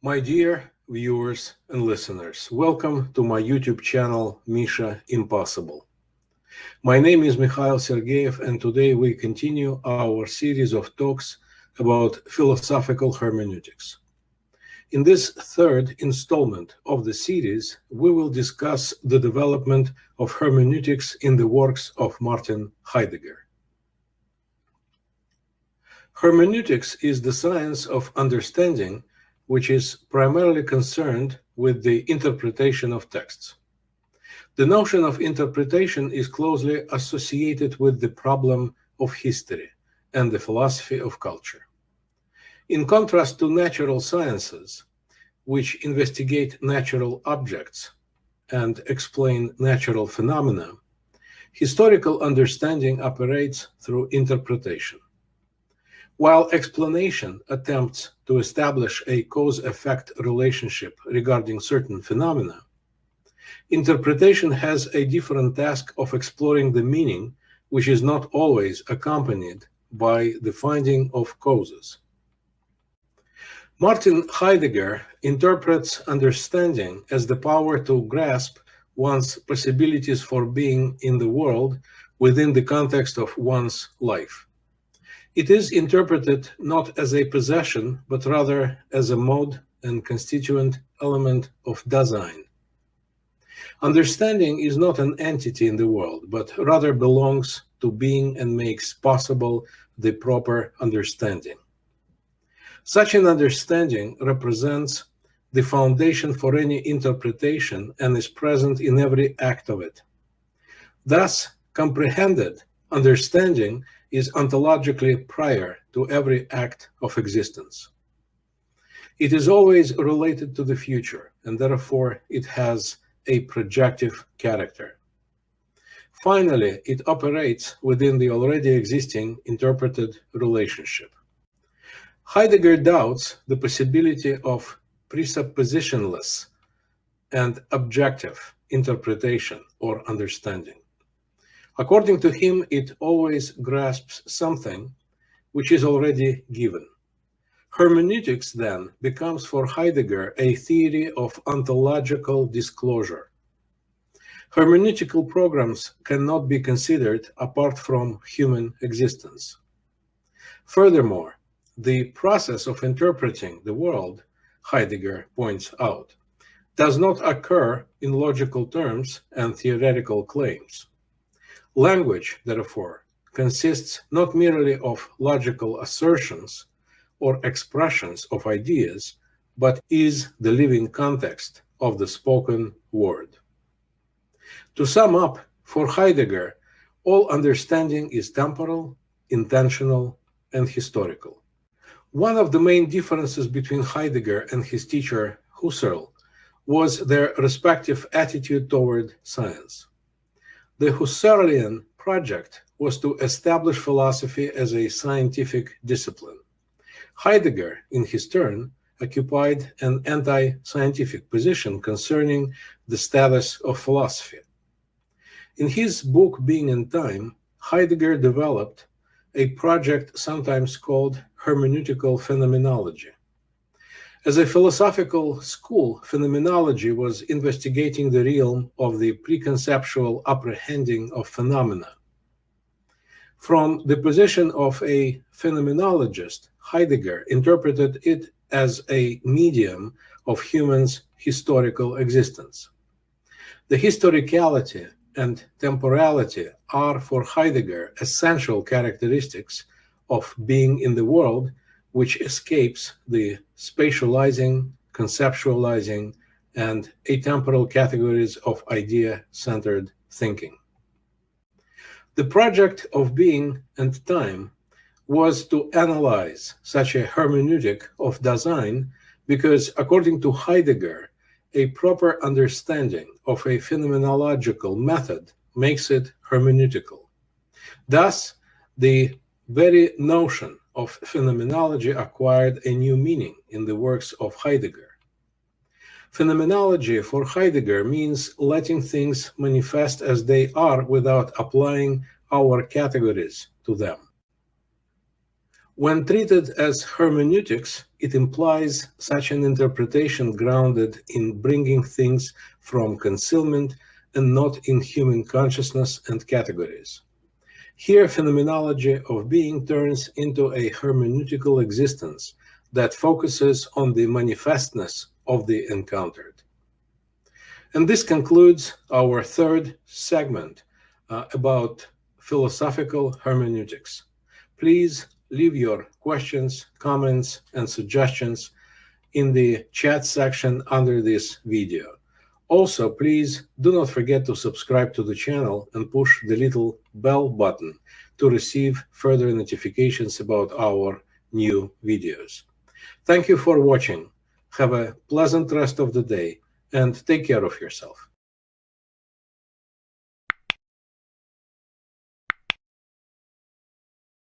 My dear viewers and listeners, welcome to my YouTube channel, Misha Impossible. My name is Mikhail Sergeyev, and today we continue our series of talks about philosophical hermeneutics. In this third installment of the series, we will discuss the development of hermeneutics in the works of Martin Heidegger. Hermeneutics is the science of understanding, which is primarily concerned with the interpretation of texts. The notion of interpretation is closely associated with the problem of history and the philosophy of culture. In contrast to natural sciences, which investigate natural objects and explain natural phenomena, historical understanding operates through interpretation. While explanation attempts to establish a cause-effect relationship regarding certain phenomena, interpretation has a different task of exploring the meaning, which is not always accompanied by the finding of causes. Martin Heidegger interprets understanding as the power to grasp one's possibilities for being in the world within the context of one's life. It is interpreted not as a possession, but rather as a mode and constituent element of Dasein. Understanding is not an entity in the world, but rather belongs to being and makes possible the proper understanding. Such an understanding represents the foundation for any interpretation and is present in every act of it. Thus, comprehended understanding is ontologically prior to every act of existence. It is always related to the future, and therefore it has a projective character. Finally, it operates within the already existing interpreted relationship. Heidegger doubts the possibility of presuppositionless and objective interpretation or understanding. According to him, it always grasps something which is already given. Hermeneutics, then, becomes for Heidegger a theory of ontological disclosure. Hermeneutical programs cannot be considered apart from human existence. Furthermore, the process of interpreting the world, Heidegger points out, does not occur in logical terms and theoretical claims. Language, therefore, consists not merely of logical assertions or expressions of ideas, but is the living context of the spoken word. To sum up, for Heidegger, all understanding is temporal, intentional, and historical. One of the main differences between Heidegger and his teacher Husserl was their respective attitude toward science. The Husserlian project was to establish philosophy as a scientific discipline. Heidegger, in his turn, occupied an anti-scientific position concerning the status of philosophy. In his book Being and Time, Heidegger developed a project sometimes called hermeneutical phenomenology. As a philosophical school, phenomenology was investigating the realm of the preconceptual apprehending of phenomena. From the position of a phenomenologist, Heidegger interpreted it as a medium of humans' historical existence. The historicality and temporality are for Heidegger essential characteristics of being in the world, which escapes the spatializing, conceptualizing, and atemporal categories of idea-centered thinking. The project of Being and Time was to analyze such a hermeneutic of Dasein because, according to Heidegger, a proper understanding of a phenomenological method makes it hermeneutical. Thus, the very notion of phenomenology acquired a new meaning in the works of Heidegger. Phenomenology for Heidegger means letting things manifest as they are without applying our categories to them. When treated as hermeneutics, it implies such an interpretation grounded in bringing things from concealment and not in human consciousness and categories. Here, phenomenology of being turns into a hermeneutical existence that focuses on the manifestness of the encountered. And this concludes our third segment about philosophical hermeneutics. Please leave your questions, comments, and suggestions in the chat section under this video. Also, please do not forget to subscribe to the channel and push the little bell button to receive further notifications about our new videos. Thank you for watching. Have a pleasant rest of the day and take care of yourself.